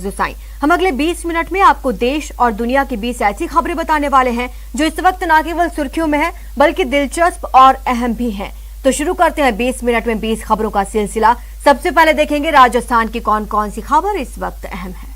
फर्ज हुसैन। हम अगले 20 मिनट में आपको देश और दुनिया की 20 ऐसी खबरें बताने वाले हैं जो इस वक्त न केवल सुर्खियों में है बल्कि दिलचस्प और अहम भी हैं। तो शुरू करते हैं 20 मिनट में 20 खबरों का सिलसिला। सबसे पहले देखेंगे राजस्थान की कौन कौन सी खबर इस वक्त अहम है।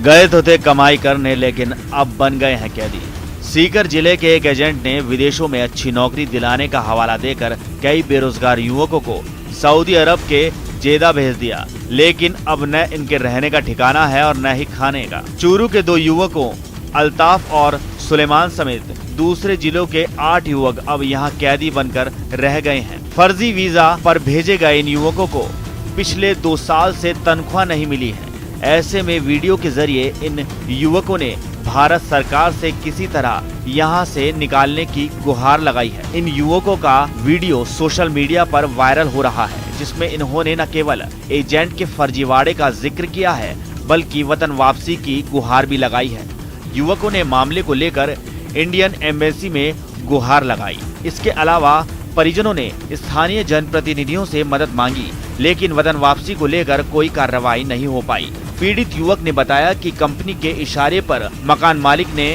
गए तो थे कमाई करने, लेकिन अब बन गए हैं कैदी। सीकर जिले के एक एजेंट ने विदेशों में अच्छी नौकरी दिलाने का हवाला देकर कई बेरोजगार युवकों को सऊदी अरब के जेदा भेज दिया, लेकिन अब न इनके रहने का ठिकाना है और न ही खाने का। चूरू के 2 युवकों अल्ताफ और सुलेमान समेत दूसरे जिलों के 8 युवक अब यहाँ कैदी बनकर रह गए हैं। फर्जी वीजा पर भेजे गए इन युवकों को पिछले 2 साल से तनख्वाह नहीं मिली है। ऐसे में वीडियो के जरिए इन युवकों ने भारत सरकार से किसी तरह यहां से निकालने की गुहार लगाई है। इन युवकों का वीडियो सोशल मीडिया पर वायरल हो रहा है, जिसमें इन्होंने न केवल एजेंट के फर्जीवाड़े का जिक्र किया है बल्कि वतन वापसी की गुहार भी लगाई है। युवकों ने मामले को लेकर इंडियन एम्बेसी में गुहार लगाई। इसके अलावा परिजनों ने स्थानीय जनप्रतिनिधियों से मदद मांगी, लेकिन वतन वापसी को लेकर कोई कार्रवाई नहीं हो पाई। पीड़ित युवक ने बताया कि कंपनी के इशारे पर मकान मालिक ने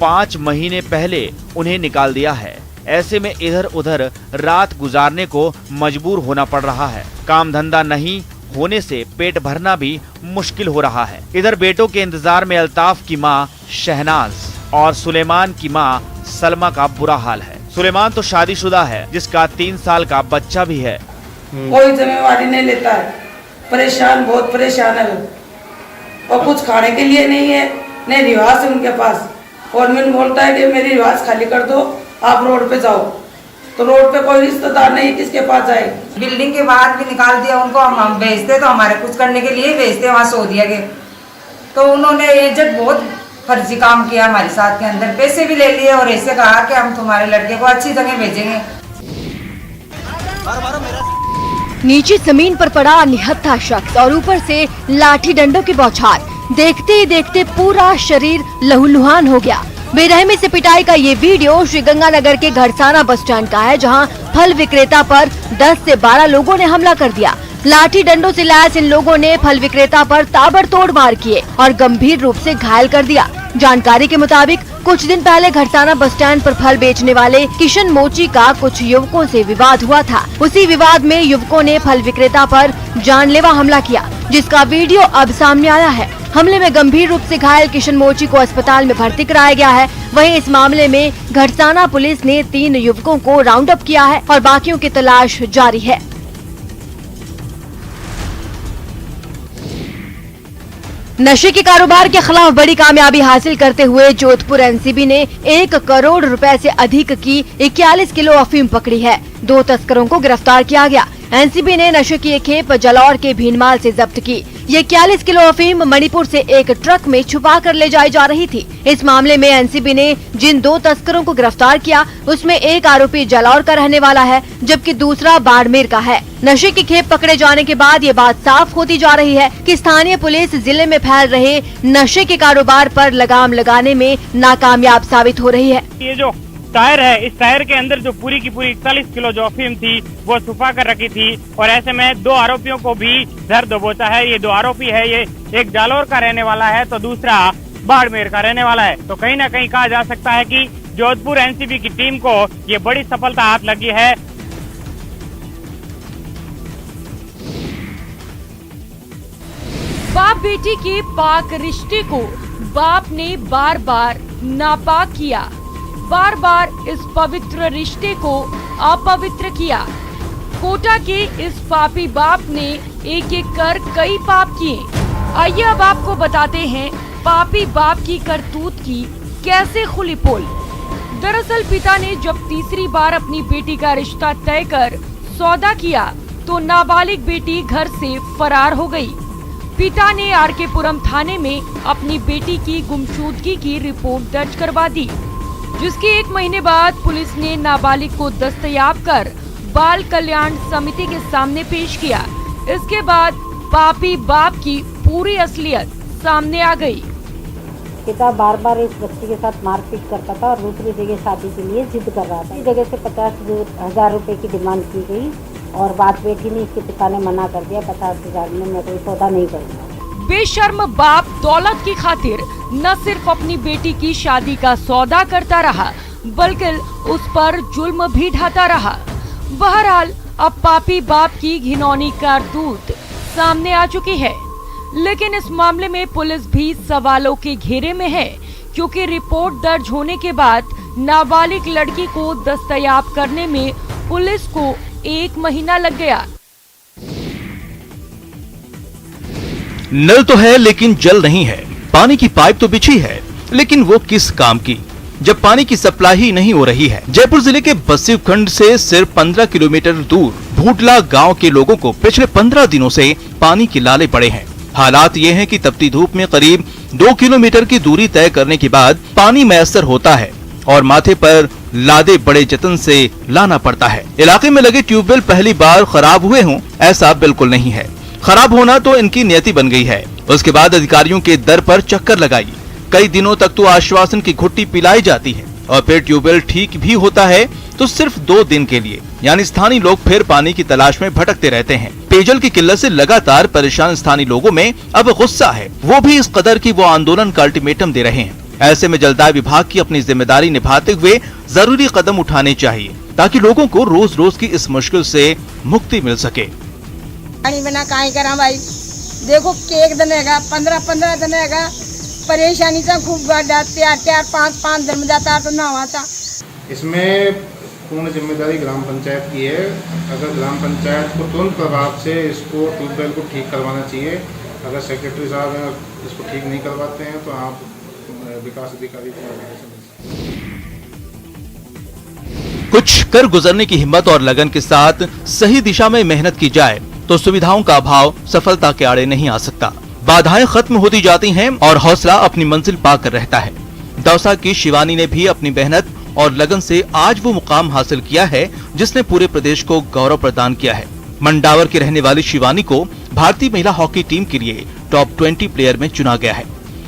5 महीने पहले उन्हें निकाल दिया है। ऐसे में इधर उधर रात गुजारने को मजबूर होना पड़ रहा है। काम धंधा नहीं होने से पेट भरना भी मुश्किल हो रहा है। इधर बेटों के इंतजार में अल्ताफ की मां शहनाज और सुलेमान की मां सलमा का बुरा हाल है। सुलेमान तो शादीशुदा है, जिसका 3 साल का बच्चा भी है। कोई जिम्मेवारी नहीं लेता है, परेशान, बहुत परेशान है वो। और कुछ खाने के लिए नहीं है, नहीं रिवाज है उनके पास। और मैंने बोलता है कि मेरी रिवाज खाली कर दो, आप रोड पे जाओ। तो रोड पे कोई रिश्तेदार नहीं, किसके पास जाए। बिल्डिंग के बाहर भी निकाल दिया उनको। हम भेजते तो हमारे कुछ करने के लिए भेजते, वहाँ सो दिया गया। तो उन्होंने एजेंट बहुत फर्जी काम किया हमारे साथ के अंदर, पैसे भी ले लिए और ऐसे कहा कि हम तुम्हारे लड़के को अच्छी जगह भेजेंगे। नीचे जमीन पर पड़ा निहत्था शख्स और ऊपर से लाठी डंडों की बौछार। देखते ही देखते पूरा शरीर लहूलुहान हो गया। बेरहमी से पिटाई का ये वीडियो श्रीगंगानगर के घरसाना बस स्टैंड का है, जहां फल विक्रेता पर 10 से 12 लोगों ने हमला कर दिया। लाठी डंडों से लैस इन लोगों ने फल विक्रेता पर ताबड़तोड़ वार किए और गंभीर रूप से घायल कर दिया। जानकारी के मुताबिक कुछ दिन पहले घरसाना बस स्टैंड पर फल बेचने वाले किशन मोची का कुछ युवकों से विवाद हुआ था। उसी विवाद में युवकों ने फल विक्रेता पर जानलेवा हमला किया, जिसका वीडियो अब सामने आया है। हमले में गंभीर रूप से घायल किशन मोची को अस्पताल में भर्ती कराया गया है। वहीं इस मामले में घरसाना पुलिस ने 3 युवकों को राउंड अप किया है और बाकियों की तलाश जारी है। नशे के कारोबार के खिलाफ बड़ी कामयाबी हासिल करते हुए जोधपुर एनसीबी ने 1 करोड़ रुपए से अधिक की 41 किलो अफीम पकड़ी है। 2 तस्करों को गिरफ्तार किया गया। एनसीबी ने नशे की एक खेप जलौर के भीनमाल से जब्त की। ये 41 किलो अफीम मणिपुर से एक ट्रक में छुपा कर ले जाई जा रही थी। इस मामले में एनसीबी ने जिन 2 तस्करों को गिरफ्तार किया, उसमें एक आरोपी जलौर का रहने वाला है, जबकि दूसरा बाड़मेर का है। नशे की खेप पकड़े जाने के बाद ये बात साफ होती जा रही है कि स्थानीय पुलिस जिले में फैल रहे नशे के कारोबार पर लगाम लगाने में नाकामयाब साबित हो रही है। ये जो टायर है, इस टायर के अंदर जो पूरी की पूरी 41 किलो जो अफीम थी वो छुपा कर रखी थी और ऐसे में 2 आरोपियों को भी धर दबोचा है। ये 2 आरोपी है, ये एक जालौर का रहने वाला है तो दूसरा बाड़मेर का रहने वाला है। तो कहीं न कहीं कहा जा सकता है कि जोधपुर एनसीबी की टीम को ये बड़ी सफलता हाथ लगी है। बाप बेटी के पाक रिश्ते को बाप ने बार बार नापाक किया, बार बार इस पवित्र रिश्ते को अपवित्र किया। कोटा के इस पापी बाप ने एक एक कर कई पाप किए। आइए अब आपको बताते हैं पापी बाप की करतूत की कैसे खुली पोल। दरअसल पिता ने जब तीसरी बार अपनी बेटी का रिश्ता तय कर सौदा किया तो नाबालिग बेटी घर से फरार हो गई। पिता ने आरकेपुरम थाने में अपनी बेटी की गुमशुदगी की रिपोर्ट दर्ज करवा दी, जिसके 1 महीने बाद पुलिस ने नाबालिग को दस्तयाब कर बाल कल्याण समिति के सामने पेश किया। इसके बाद पापी बाप की पूरी असलियत सामने आ गई। पिता बार बार इस बच्ची के साथ मारपीट करता था और दूसरी जगह शादी के लिए जिद कर रहा था। इस जगह से 50,000 रुपए की डिमांड की गई और बात बेटी ने, इसके पिता ने मना कर दिया, 50,000 में मैं कोई सौदा नहीं करूँगा। बेशर्म बाप दौलत की खातिर न सिर्फ अपनी बेटी की शादी का सौदा करता रहा, बल्कि उस पर जुल्म भी ढाता रहा। बहरहाल अब पापी बाप की घिनौनी करतूत सामने आ चुकी है, लेकिन इस मामले में पुलिस भी सवालों के घेरे में है, क्योंकि रिपोर्ट दर्ज होने के बाद नाबालिग लड़की को दस्तयाब करने में पुलिस को 1 महीना लग गया। नल तो है लेकिन जल नहीं है, पानी की पाइप तो बिछी है लेकिन वो किस काम की, जब पानी की सप्लाई ही नहीं हो रही है। जयपुर जिले के बस्सी खंड से सिर्फ 15 किलोमीटर दूर भूटला गांव के लोगों को पिछले 15 दिनों से पानी के लाले पड़े हैं। हालात ये हैं कि तपती धूप में करीब 2 किलोमीटर की दूरी तय करने के बाद पानी मैसर होता है और माथे पर लादे बड़े जतन से लाना पड़ता है। इलाके में लगे ट्यूबवेल पहली बार खराब हुए हों ऐसा बिल्कुल नहीं है, खराब होना तो इनकी नियति बन गई है। उसके बाद अधिकारियों के दर पर चक्कर लगाई, कई दिनों तक तो आश्वासन की घुट्टी पिलाई जाती है और फिर ट्यूबवेल ठीक भी होता है तो सिर्फ 2 दिन के लिए, यानी स्थानीय लोग फिर पानी की तलाश में भटकते रहते हैं। पेयजल की किल्लत से लगातार परेशान स्थानीय लोगों में अब गुस्सा है, वो भी इस कदर की वो आंदोलन का अल्टीमेटम दे रहे हैं। ऐसे में जलदाय विभाग की अपनी जिम्मेदारी निभाते हुए जरूरी कदम उठाने चाहिए ताकि लोगों को रोज रोज की इस मुश्किल से मुक्ति मिल सके। पानी बिना काहे करा भाई, देखो कि 1 दिन है 15 दिन है, परेशानी से खूब 4-5 दिन में जाता तो ना हुआ था। इसमें पूर्ण जिम्मेदारी ग्राम पंचायत की है। अगर ग्राम पंचायत को तुरंत प्रभाव से इसको ट्यूबवेल को ठीक करवाना चाहिए। अगर सेक्रेटरी साहब इसको ठीक नहीं करवाते हैं तो आप विकास अधिकारी को कुछ कर गुजरने की हिम्मत और लगन के साथ सही दिशा में मेहनत की जाए तो सुविधाओं का अभाव सफलता के आड़े नहीं आ सकता। बाधाएं खत्म होती जाती हैं और हौसला अपनी मंजिल पाकर रहता है। दौसा की शिवानी ने भी अपनी मेहनत और लगन से आज वो मुकाम हासिल किया है जिसने पूरे प्रदेश को गौरव प्रदान किया है। मंडावर की रहने वाली शिवानी को भारतीय महिला हॉकी टीम के लिए टॉप 20 प्लेयर में चुना गया है।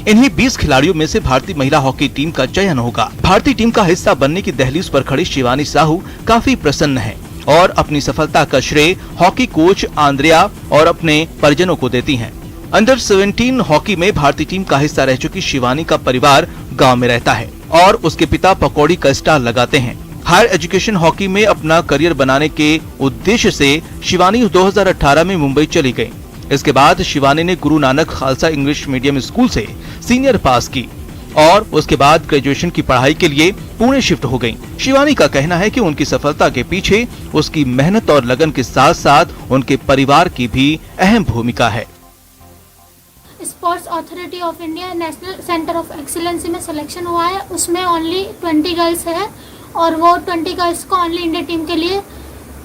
इन्हीं 20 खिलाड़ियों में से भारतीय महिला हॉकी टीम का चयन होगा। भारतीय टीम का हिस्सा बनने की दहलीज पर खड़ी शिवानी साहू काफी प्रसन्न है और अपनी सफलता का श्रेय हॉकी कोच आंद्रिया और अपने परिजनों को देती हैं। अंडर 17 हॉकी में भारतीय टीम का हिस्सा रह चुकी शिवानी का परिवार गांव में रहता है और उसके पिता पकौड़ी का स्टॉल लगाते हैं। हायर एजुकेशन हॉकी में अपना करियर बनाने के उद्देश्य से शिवानी 2018 में मुंबई चली गई। इसके बाद शिवानी ने Guru Nanak Khalsa English medium school से सीनियर पास की और उसके बाद ग्रेजुएशन की पढ़ाई के लिए पुणे शिफ्ट हो गयी। शिवानी का कहना है कि उनकी सफलता के पीछे उसकी मेहनत और लगन के साथ साथ उनके परिवार की भी अहम भूमिका है। Sports authority of India national centre of excellency में सिलेक्शन हुआ है, उसमें ओनली 20 गर्ल्स है और वो 20 गर्ल्स को ओनली इंडिया टीम के लिए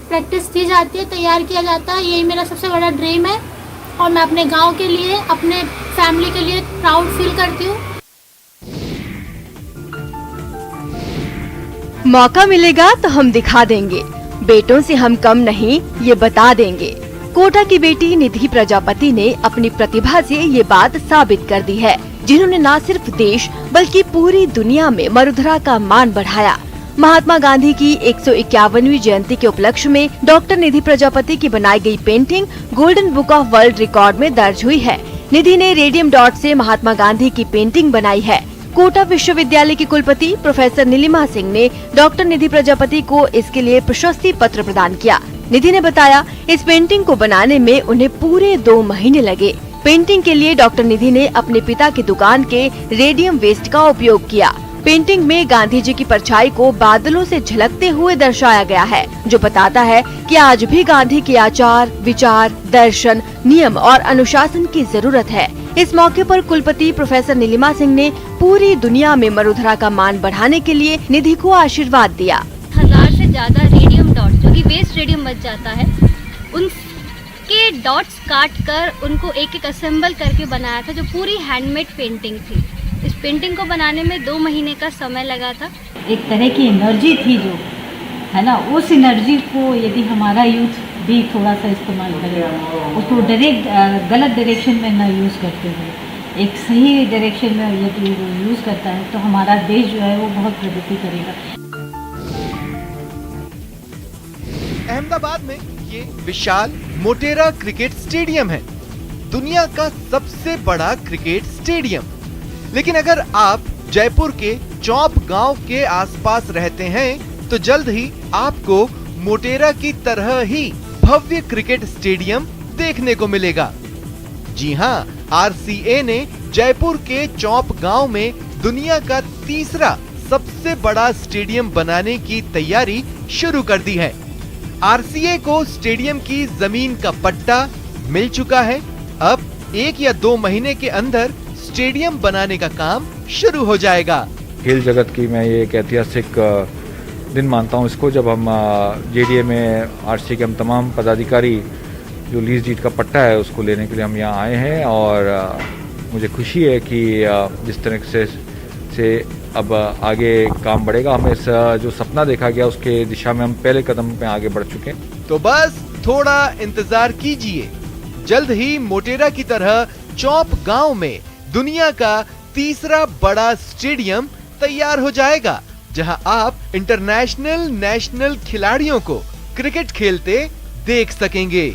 प्रैक्टिस दी जाती है, तैयार किया जाता है। यही मेरा सबसे बड़ा ड्रीम है और मैं अपने गांव के लिए, अपने फैमिली के लिए प्राउड फील करती हूँ। मौका मिलेगा तो हम दिखा देंगे, बेटों से हम कम नहीं ये बता देंगे। कोटा की बेटी निधि प्रजापति ने अपनी प्रतिभा से ये बात साबित कर दी है, जिन्होंने न सिर्फ देश बल्कि पूरी दुनिया में मरुधरा का मान बढ़ाया। महात्मा गांधी की 151वीं जयंती के उपलक्ष्य में डॉक्टर निधि प्रजापति की बनाई गई painting golden book of world record में दर्ज हुई है। निधि ने रेडियम डॉट से महात्मा गांधी की पेंटिंग बनाई है। कोटा विश्वविद्यालय की कुलपति प्रोफेसर नीलिमा सिंह ने डॉक्टर निधि प्रजापति को इसके लिए प्रशस्ति पत्र प्रदान किया। निधि ने बताया, इस पेंटिंग को बनाने में उन्हें पूरे 2 महीने लगे। पेंटिंग के लिए डॉक्टर निधि ने अपने पिता की दुकान के रेडियम वेस्ट का उपयोग किया। पेंटिंग में गांधी जी की परछाई को बादलों से झलकते हुए दर्शाया गया है, जो बताता है कि आज भी गांधी के आचार, विचार, दर्शन, नियम और अनुशासन की जरूरत है। इस मौके पर कुलपति प्रोफेसर नीलिमा सिंह ने पूरी दुनिया में मरुधरा का मान बढ़ाने के लिए निधि को आशीर्वाद दिया। 1000 से ज्यादा रेडियम डॉट्स, जो कि वेस्ट रेडियम बच जाता है, उनके डॉट्स काट कर उनको एक असेंबल करके बनाया था, जो पूरी हैंडमेड पेंटिंग थी। इस पेंटिंग को बनाने में 2 महीने का समय लगा था। एक तरह की एनर्जी थी जो है ना, उस एनर्जी को यदि हमारा यूथ भी थोड़ा सा इस्तेमाल करेगा, उसको गलत डायरेक्शन में ना यूज़ करते हुए एक सही डायरेक्शन में यदि यूज़ करता है तो हमारा देश जो है वो बहुत प्रगति करेगा। अहमदाबाद में ये विशाल मोटेरा क्रिकेट स्टेडियम है, दुनिया का सबसे बड़ा क्रिकेट स्टेडियम। लेकिन अगर आप जयपुर के चौप गांव के आसपास रहते हैं तो जल्द ही आपको मोटेरा की तरह ही भव्य क्रिकेट स्टेडियम देखने को मिलेगा। जी हां, RCA ने जयपुर के चौप गांव में दुनिया का तीसरा सबसे बड़ा स्टेडियम बनाने की तैयारी शुरू कर दी है। RCA को स्टेडियम की जमीन का पट्टा मिल चुका है। अब 1 या 2 महीने के अंदर स्टेडियम बनाने का काम शुरू हो जाएगा। खेल जगत की मैं ये एक ऐतिहासिक दिन मानता हूँ इसको, जब हम JDA में RCA के हम तमाम पदाधिकारी जो लीज डीड का पट्टा है उसको लेने के लिए हम यहाँ आए हैं। और मुझे खुशी है कि जिस तरह से अब आगे काम बढ़ेगा, हमें इस जो सपना देखा गया उसके दिशा में हम पहले कदम पे आगे बढ़ चुके हैं। तो बस थोड़ा इंतजार कीजिए, जल्द ही मोटेरा की तरह चौप गांव में दुनिया का तीसरा बड़ा स्टेडियम तैयार हो जाएगा, जहां आप इंटरनेशनल नेशनल खिलाड़ियों को क्रिकेट खेलते देख सकेंगे।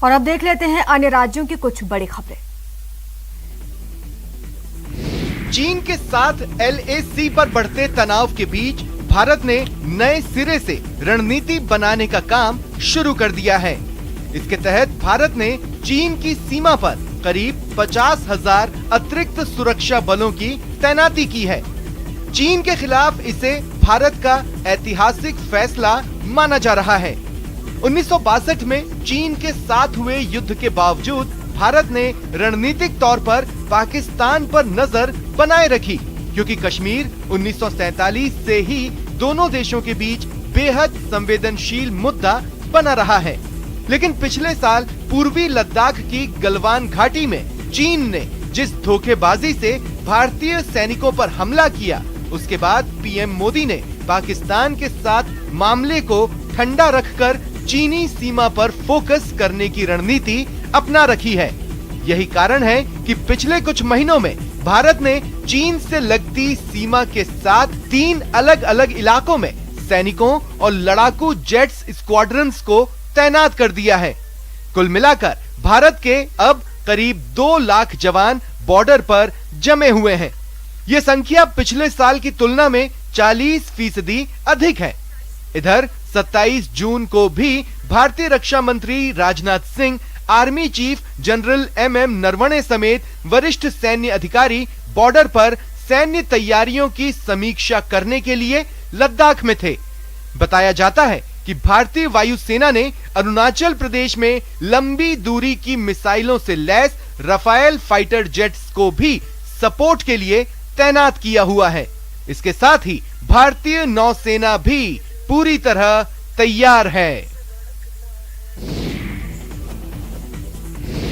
और अब देख लेते हैं अन्य राज्यों की कुछ बड़ी खबरें। चीन के साथ LAC पर बढ़ते तनाव के बीच भारत ने नए सिरे से रणनीति बनाने का काम शुरू कर दिया है। इसके तहत भारत ने चीन की सीमा पर करीब 50,000 अतिरिक्त सुरक्षा बलों की तैनाती की है। चीन के खिलाफ इसे भारत का ऐतिहासिक फैसला माना जा रहा है। 1962 में चीन के साथ हुए युद्ध के बावजूद भारत ने रणनीतिक तौर पर पाकिस्तान पर नजर बनाए रखी, क्योंकि कश्मीर 1947 से ही दोनों देशों के बीच बेहद संवेदनशील मुद्दा बना रहा है। लेकिन पिछले साल पूर्वी लद्दाख की गलवान घाटी में चीन ने जिस धोखेबाजी से भारतीय सैनिकों पर हमला किया, उसके बाद PM मोदी ने पाकिस्तान के साथ मामले को ठंडा रखकर चीनी सीमा पर फोकस करने की रणनीति अपना रखी है। यही कारण है कि पिछले कुछ महीनों में भारत ने चीन से लगती सीमा के साथ 3 अलग अलग इलाकों में सैनिकों और लड़ाकू जेट्स स्क्वाड्रंस को तैनात कर दिया है। कुल मिलाकर भारत के अब करीब 2 लाख जवान बॉर्डर पर जमे हुए हैं। ये संख्या पिछले साल की तुलना में 40% अधिक है। इधर 27 जून को भी भारतीय रक्षा मंत्री Rajnath Singh, army chief general MM Naravane समेत वरिष्ठ सैन्य अधिकारी बॉर्डर पर सैन्य तैयारियों की समीक्षा करने के लिए लद्दाख में थे। बताया जाता है कि भारतीय वायुसेना ने अरुणाचल प्रदेश में लंबी दूरी की मिसाइलों से लैस राफेल फाइटर जेट्स को भी सपोर्ट के लिए तैनात किया हुआ है। इसके साथ ही भारतीय नौसेना भी पूरी तरह तैयार है।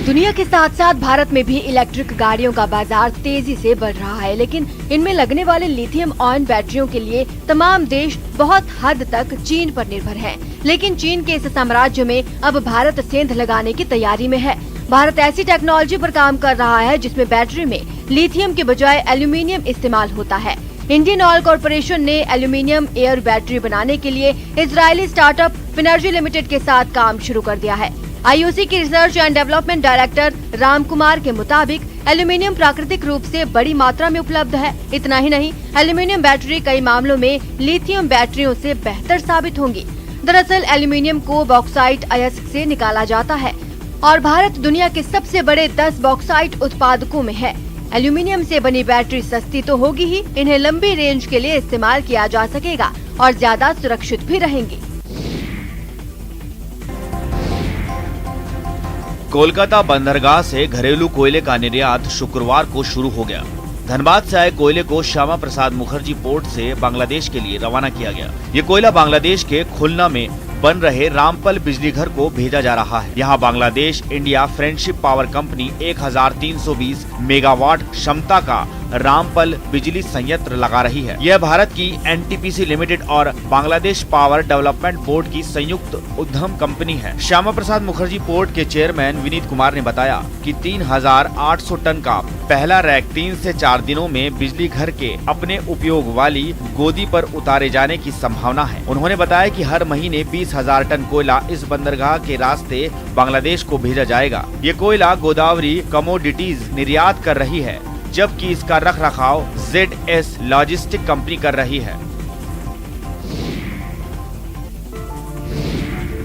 दुनिया के साथ साथ भारत में भी इलेक्ट्रिक गाड़ियों का बाजार तेजी से बढ़ रहा है, लेकिन इनमें लगने वाले लिथियम आयन बैटरियों के लिए तमाम देश बहुत हद तक चीन पर निर्भर हैं। लेकिन चीन के इस साम्राज्य में अब भारत सेंध लगाने की तैयारी में है। भारत ऐसी टेक्नोलॉजी पर काम कर रहा है जिसमें बैटरी में लिथियम के बजाय एल्यूमिनियम इस्तेमाल होता है। इंडियन ऑयल कॉरपोरेशन ने एल्यूमिनियम एयर बैटरी बनाने के लिए इजरायली स्टार्टअप फिनर्जी लिमिटेड के साथ काम शुरू कर दिया है। IOC की research and development director Ram Kumar के मुताबिक एल्यूमिनियम प्राकृतिक रूप से बड़ी मात्रा में उपलब्ध है। इतना ही नहीं, एल्यूमिनियम बैटरी कई मामलों में लिथियम बैटरियों से बेहतर साबित होंगी। दरअसल एल्यूमिनियम को बॉक्साइट अयस्क से निकाला जाता है और भारत दुनिया के सबसे बड़े 10 बॉक्साइट उत्पादकों में है। एल्यूमिनियम से बनी बैटरी सस्ती तो होगी ही, इन्हें लंबी रेंज के लिए इस्तेमाल किया जा सकेगा और ज्यादा सुरक्षित भी रहेंगी। कोलकाता बंदरगाह से घरेलू कोयले का निर्यात शुक्रवार को शुरू हो गया। धनबाद से आए कोयले को श्यामा प्रसाद मुखर्जी पोर्ट से बांग्लादेश के लिए रवाना किया गया। ये कोयला बांग्लादेश के खुलना में बन रहे रामपल बिजली घर को भेजा जा रहा है। यहाँ Bangladesh India friendship power company 1320 megawatt क्षमता का रामपल बिजली संयंत्र लगा रही है। यह भारत की NTPC लिमिटेड और बांग्लादेश पावर डेवलपमेंट बोर्ड की संयुक्त उद्यम कंपनी है। श्यामा प्रसाद मुखर्जी पोर्ट के चेयरमैन विनीत कुमार ने बताया कि 3800 टन का पहला रैक 3 से 4 दिनों में बिजली घर के अपने उपयोग वाली गोदी पर उतारे जाने की संभावना है। उन्होंने बताया कि हर महीने 20,000 टन कोयला इस बंदरगाह के रास्ते बांग्लादेश को भेजा जाएगा। ये कोयला गोदावरी कमोडिटीज निर्यात कर रही है, जबकि इसका रखरखाव ZS लॉजिस्टिक कंपनी कर रही है।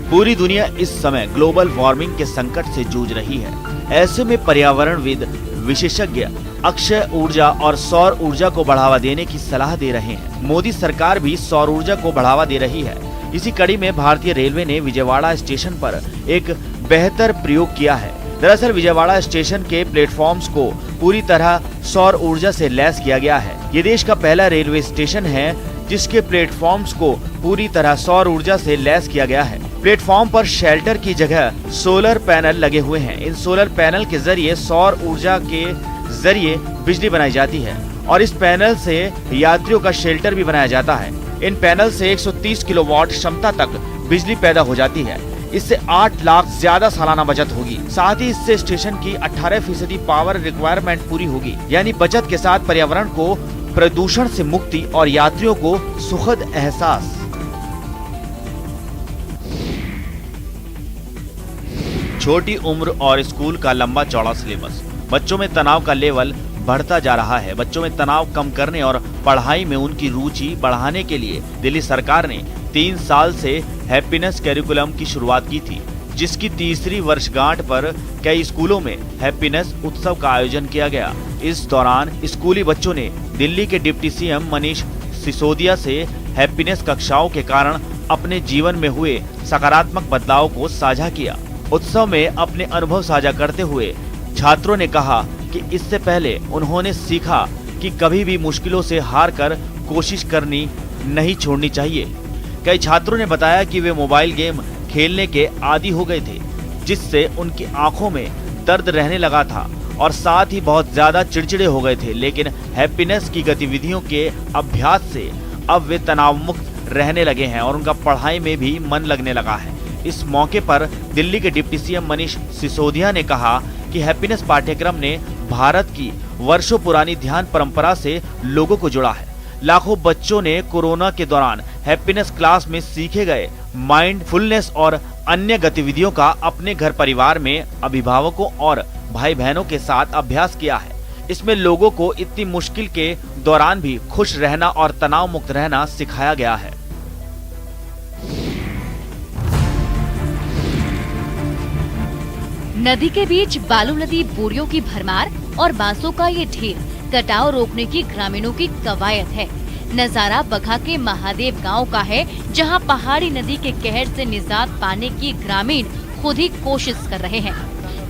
पूरी दुनिया इस समय ग्लोबल वार्मिंग के संकट से जूझ रही है। ऐसे में पर्यावरणविद विशेषज्ञ अक्षय ऊर्जा और सौर ऊर्जा को बढ़ावा देने की सलाह दे रहे हैं। मोदी सरकार भी सौर ऊर्जा को बढ़ावा दे रही है। इसी कड़ी में भारतीय रेलवे ने विजयवाड़ा स्टेशन पर एक बेहतर प्रयोग किया है। दरअसल विजयवाड़ा स्टेशन के प्लेटफॉर्म्स को पूरी तरह सौर ऊर्जा से लैस किया गया है। ये देश का पहला रेलवे स्टेशन है जिसके प्लेटफॉर्म्स को पूरी तरह सौर ऊर्जा से लैस किया गया है। प्लेटफॉर्म पर शेल्टर की जगह सोलर पैनल लगे हुए हैं। इन सोलर पैनल के जरिए सौर ऊर्जा के जरिए बिजली बनाई जाती है और इस पैनल से यात्रियों का शेल्टर भी बनाया जाता है। इन पैनल से 130 किलोवाट क्षमता तक बिजली पैदा हो जाती है। इससे 8 लाख ज्यादा सालाना बचत होगी। साथ ही इससे स्टेशन की 18% पावर रिक्वायरमेंट पूरी होगी। यानी बचत के साथ पर्यावरण को प्रदूषण से मुक्ति और यात्रियों को सुखद एहसास। छोटी उम्र और स्कूल का लंबा चौड़ा सिलेबस, बच्चों में तनाव का लेवल बढ़ता जा रहा है। बच्चों में तनाव कम करने और पढ़ाई में उनकी रुचि बढ़ाने के लिए दिल्ली सरकार ने 3 साल से हैप्पीनेस कैरिकुलम की शुरुआत की थी, जिसकी तीसरी वर्षगांठ पर कई स्कूलों में हैप्पीनेस उत्सव का आयोजन किया गया। इस दौरान स्कूली बच्चों ने दिल्ली के डिप्टी CM मनीष सिसोदिया से हैप्पीनेस कक्षाओं के कारण अपने जीवन में हुए सकारात्मक बदलाव को साझा किया। उत्सव में अपने अनुभव साझा करते हुए छात्रों ने कहा कि इससे पहले उन्होंने सीखा कि कभी भी मुश्किलों से हार कर कोशिश करनी नहीं छोड़नी चाहिए। कई छात्रों ने बताया कि वे मोबाइल गेम खेलने के आदी हो गए थे, जिससे उनकी आंखों में दर्द रहने लगा था और साथ ही बहुत ज्यादा चिड़चिड़े हो गए थे। लेकिन हैप्पीनेस की गतिविधियों के अभ्यास से अब वे तनाव मुक्त रहने लगे हैं और उनका पढ़ाई में भी मन लगने लगा है। इस मौके पर दिल्ली के डिप्टी CM मनीष सिसोदिया ने कहा कि हैप्पीनेस पाठ्यक्रम ने भारत की वर्षों पुरानी ध्यान परंपरा से लोगों को जोड़ा है। लाखों बच्चों ने कोरोना के दौरान हैप्पीनेस क्लास में सीखे गए माइंडफुलनेस और अन्य गतिविधियों का अपने घर परिवार में अभिभावकों और भाई बहनों के साथ अभ्यास किया है। इसमें लोगों को इतनी मुश्किल के दौरान भी खुश रहना और तनाव मुक्त रहना सिखाया गया है। नदी के बीच बालू नदी बोरियों की भरमार और बांसों का ये ढेर कटाव रोकने की ग्रामीणों की कवायद है। नजारा बघा के महादेव गांव का है, जहां पहाड़ी नदी के कहर से निजात पाने की ग्रामीण खुद ही कोशिश कर रहे हैं।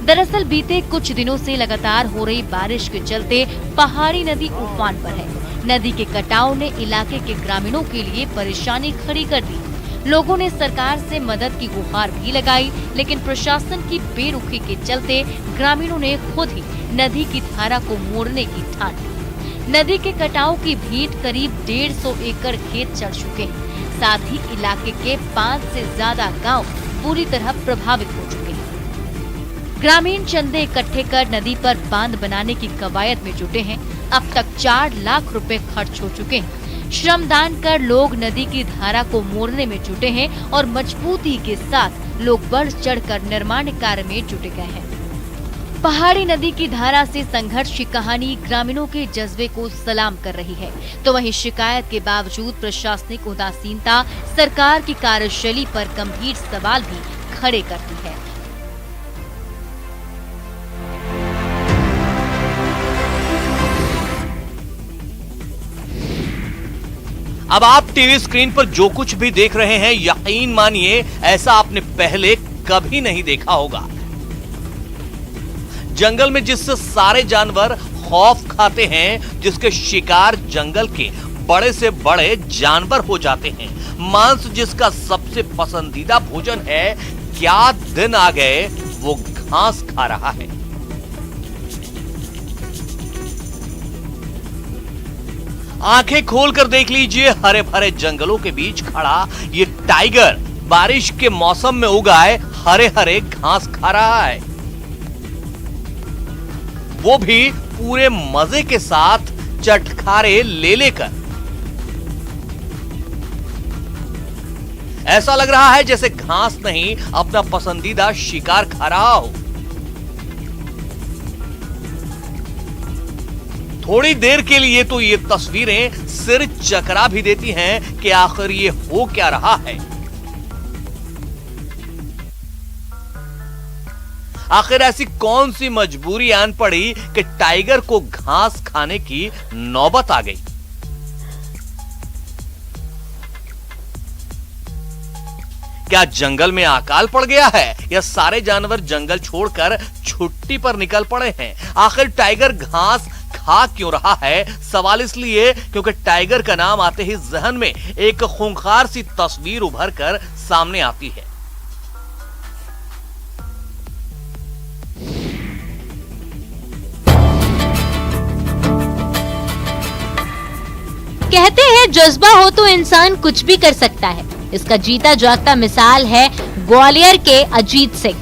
दरअसल बीते कुछ दिनों से लगातार हो रही बारिश के चलते पहाड़ी नदी उफान पर है। नदी के कटाव ने इलाके के ग्रामीणों के लिए परेशानी खड़ी कर दी। लोगों ने सरकार से मदद की गुहार भी लगाई, लेकिन प्रशासन की बेरुखी के चलते ग्रामीणों ने खुद ही नदी की धारा को मोड़ने की ठान ली। नदी के कटाव की भीड़ करीब 150 एकड़ खेत चढ़ चुके हैं। साथ ही इलाके के 5 से ज्यादा गांव पूरी तरह प्रभावित हो चुके हैं। ग्रामीण चंदे इकट्ठे कर नदी पर बांध बनाने की कवायद में जुटे हैं। अब तक 4 लाख रुपए खर्च हो चुके हैं। श्रमदान कर लोग नदी की धारा को मोड़ने में जुटे हैं और मजबूती के साथ लोग बढ़ चढ़कर निर्माण कार्य में जुटे गए हैं। पहाड़ी नदी की धारा से संघर्ष की कहानी ग्रामीणों के जज्बे को सलाम कर रही है, तो वहीं शिकायत के बावजूद प्रशासनिक उदासीनता सरकार की कार्यशैली पर गंभीर सवाल भी खड़े करती है। अब आप टीवी स्क्रीन पर जो कुछ भी देख रहे हैं, यकीन मानिए ऐसा आपने पहले कभी नहीं देखा होगा। जंगल में जिससे सारे जानवर खौफ खाते हैं, जिसके शिकार जंगल के बड़े से बड़े जानवर हो जाते हैं, मांस जिसका सबसे पसंदीदा भोजन है, क्या दिन आ गए वो घास खा रहा है। आंखें खोलकर देख लीजिए, हरे भरे जंगलों के बीच खड़ा ये टाइगर बारिश के मौसम में उगाए हरे हरे घास खा रहा है, वो भी पूरे मजे के साथ चटखारे ले लेकर। ऐसा लग रहा है जैसे घास नहीं अपना पसंदीदा शिकार खा रहा हो। थोड़ी देर के लिए तो ये तस्वीरें सिर चकरा भी देती हैं कि आखिर ये हो क्या रहा है। आखिर ऐसी कौन सी मजबूरी आन पड़ी कि टाइगर को घास खाने की नौबत आ गई। क्या जंगल में अकाल पड़ गया है या सारे जानवर जंगल छोड़कर छुट्टी पर निकल पड़े हैं? आखिर टाइगर घास खा क्यों रहा है? सवाल इसलिए क्योंकि टाइगर का नाम आते ही जहन में एक खूंखार सी तस्वीर उभर कर सामने आती है। कहते हैं जज्बा हो तो इंसान कुछ भी कर सकता है। इसका जीता जागता मिसाल है ग्वालियर के अजीत सिंह,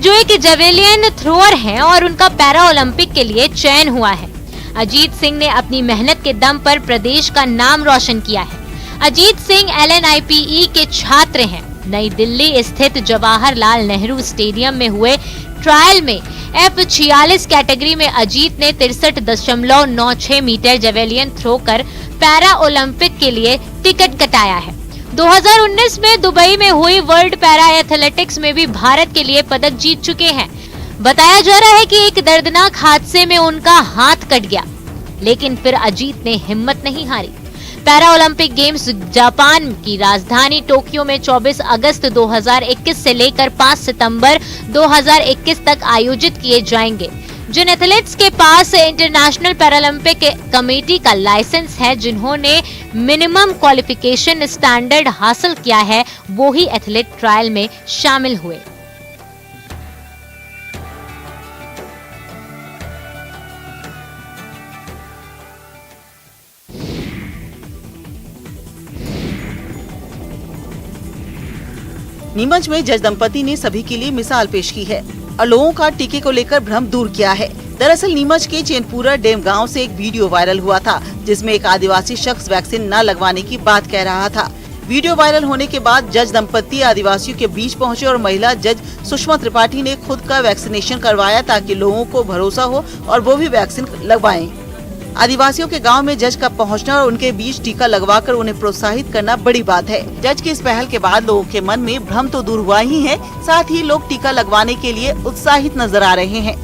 जो एक जेवेलियन थ्रोअर हैं और उनका पैरा ओलंपिक के लिए चयन हुआ है। अजीत सिंह ने अपनी मेहनत के दम पर प्रदेश का नाम रोशन किया है। अजीत सिंह LNIPE के छात्र हैं। नई दिल्ली स्थित जवाहरलाल नेहरू स्टेडियम में हुए ट्रायल में F46 कैटेगरी में अजीत ने 63.96 मीटर जेवेलियन थ्रो कर पैरा ओलंपिक के लिए टिकट कटाया है। 2019 में दुबई में हुई वर्ल्ड पैरा एथलेटिक्स में भी भारत के लिए पदक जीत चुके हैं। बताया जा रहा है कि एक दर्दनाक हादसे में उनका हाथ कट गया, लेकिन फिर अजीत ने हिम्मत नहीं हारी। पैरा ओलंपिक गेम्स जापान की राजधानी टोक्यो में 24 अगस्त 2021 से लेकर 5 सितंबर 2021 तक आयोजित किए जाएंगे। जिन एथलीट्स के पास इंटरनेशनल पैरालंपिक कमेटी का लाइसेंस है, जिन्होंने मिनिमम क्वालिफिकेशन स्टैंडर्ड हासिल किया है, वो ही एथलीट ट्रायल में शामिल हुए। नीमच में जज दंपति ने सभी के लिए मिसाल पेश की है और लोगों का टीके को लेकर भ्रम दूर किया है। दरअसल नीमच के चैनपुरा डैम गांव से एक वीडियो वायरल हुआ था, जिसमें एक आदिवासी शख्स वैक्सीन न लगवाने की बात कह रहा था। वीडियो वायरल होने के बाद जज दंपति आदिवासियों के बीच पहुंचे और महिला जज सुषमा त्रिपाठी ने खुद का वैक्सीनेशन करवाया ताकि लोगों को भरोसा हो और वो भी वैक्सीन लगवाएं। आदिवासियों के गांव में जज का पहुंचना और उनके बीच टीका लगवाकर उन्हें प्रोत्साहित करना बड़ी बात है। जज की इस पहल के बाद लोगों के मन में भ्रम तो दूर हुआ ही है, साथ ही लोग टीका लगवाने के लिए उत्साहित नजर आ रहे हैं।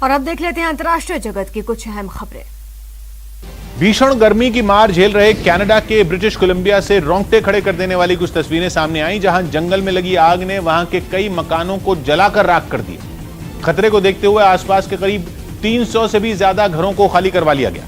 और अब देख लेते हैं अंतर्राष्ट्रीय जगत की कुछ अहम खबरें। भीषण गर्मी की मार झेल रहे कनाडा के ब्रिटिश कोलंबिया से रोंगटे खड़े कर देने वाली कुछ तस्वीरें सामने आई, जहां जंगल में लगी आग ने वहां के कई मकानों को जलाकर राख कर दिया। खतरे को देखते हुए आसपास के करीब 300 से भी ज्यादा घरों को खाली करवा लिया गया,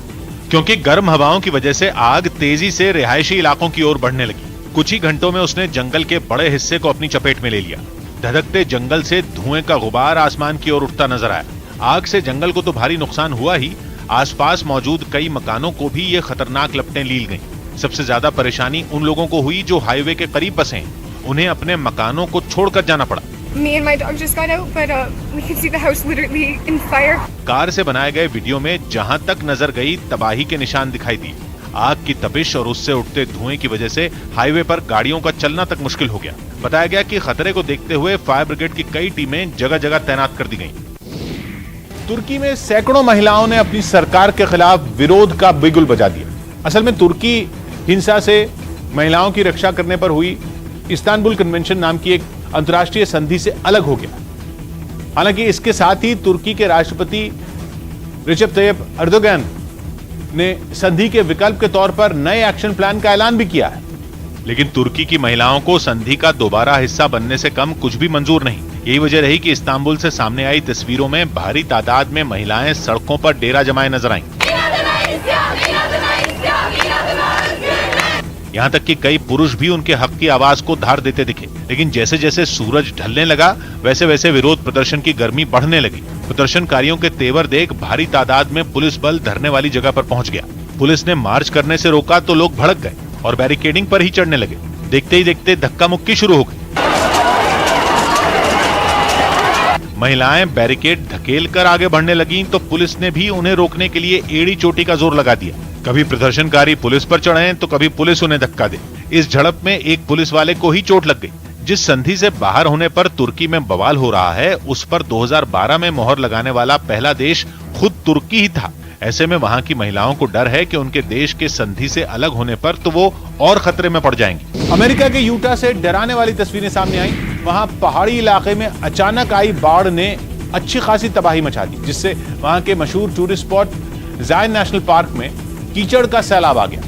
क्योंकि गर्म हवाओं की वजह से आग तेजी से रिहायशी इलाकों की ओर बढ़ने लगी। कुछ ही घंटों में उसने जंगल के बड़े हिस्से को अपनी चपेट में ले लिया। धधकते जंगल से धुएं का गुबार आसमान की ओर उठता नजर आया। आग से जंगल को तो भारी नुकसान हुआ ही, आसपास मौजूद कई मकानों को भी ये खतरनाक लपटें लील गईं। सबसे ज्यादा परेशानी उन लोगों को हुई जो हाईवे के करीब बसे हैं। उन्हें अपने मकानों को छोड़कर जाना पड़ा। Me and my dog just got out, but we could see the house literally in fire. Car से बनाए गए वीडियो में जहां तक नजर गई तबाही के निशान दिखाई दिए। आग की तपिश और उससे उठते धुएं की वजह से हाईवे पर गाड़ियों का चलना तक मुश्किल हो गया। बताया गया कि खतरे को देखते हुए फायर ब्रिगेड की कई टीमें जगह जगह तैनात कर दी गईं। तुर्की में सैकड़ों महिलाओं ने अपनी सरकार के खिलाफ विरोध का बिगुल बजा दिया। असल में तुर्की हिंसा से महिलाओं की रक्षा करने पर हुई इस्तांबुल कन्वेंशन नाम की एक अंतर्राष्ट्रीय संधि से अलग हो गया। हालांकि इसके साथ ही तुर्की के राष्ट्रपति रिसेप तैयप एर्दोगन ने संधि के विकल्प के तौर पर नए एक्शन प्लान का ऐलान भी किया है। लेकिन तुर्की की महिलाओं को संधि का दोबारा हिस्सा बनने से कम कुछ भी मंजूर नहीं। यही वजह रही कि इस्तांबुल से सामने आई तस्वीरों में भारी तादाद में महिलाएं सड़कों पर डेरा जमाए नजर आईं। यहाँ तक कि कई पुरुष भी उनके हक की आवाज को धार देते दिखे। लेकिन जैसे जैसे सूरज ढलने लगा वैसे वैसे विरोध प्रदर्शन की गर्मी बढ़ने लगी। प्रदर्शनकारियों के तेवर देख भारी तादाद में पुलिस बल धरने वाली जगह पर पहुंच गया। पुलिस ने मार्च करने से रोका तो लोग भड़क गए और बैरिकेडिंग पर ही चढ़ने लगे। देखते ही देखते धक्का मुक्की शुरू हो गई। महिलाएं बैरिकेड धकेल कर आगे बढ़ने लगीं तो पुलिस ने भी उन्हें रोकने के लिए एड़ी चोटी का जोर लगा दिया। कभी प्रदर्शनकारी पुलिस पर चढ़े तो कभी पुलिस उन्हें धक्का दे। इस झड़प में एक पुलिस वाले को ही चोट लग गई। जिस संधि से बाहर होने पर तुर्की में बवाल हो रहा है, उस पर 2012 में मोहर लगाने वाला पहला देश खुद तुर्की ही था। ऐसे में वहां की महिलाओं को डर है कि उनके देश के संधि से अलग होने पर तो वो और खतरे में पड़ जाएंगी। अमेरिका के यूटा से डराने वाली तस्वीरें सामने आई। वहां पहाड़ी इलाके में अचानक आई बाढ़ ने अच्छी खासी तबाही मचा दी, जिससे वहां के मशहूर टूरिस्ट स्पॉट जायन नेशनल पार्क में कीचड़ का सैलाब आ गया।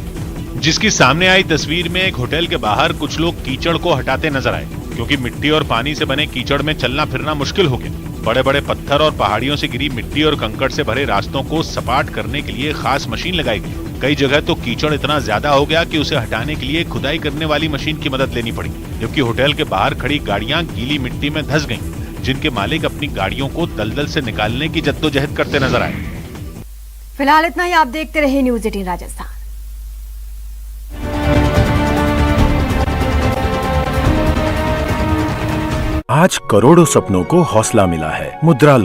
जिसकी सामने आई तस्वीर में एक होटल के बाहर कुछ लोग कीचड़ को हटाते नजर आए, क्योंकि मिट्टी और पानी से बने कीचड़ में चलना फिरना मुश्किल हो गया। बड़े बड़े पत्थर और पहाड़ियों से गिरी मिट्टी और कंकड़ से भरे रास्तों को सपाट करने के लिए खास मशीन लगाई गई। कई जगह तो कीचड़ इतना ज्यादा हो गया कि उसे हटाने के लिए खुदाई करने वाली मशीन की मदद लेनी पड़ी, जबकि होटल के बाहर खड़ी गाड़ियां गीली मिट्टी में धंस गईं, जिनके मालिक अपनी गाड़ियों को दलदल से निकालने की जद्दोजहद करते नजर आए। फिलहाल इतना ही। आप देखते रहे न्यूज़ 18 राजस्थान। आज करोड़ों सपनों को हौसला मिला है। मुद्रा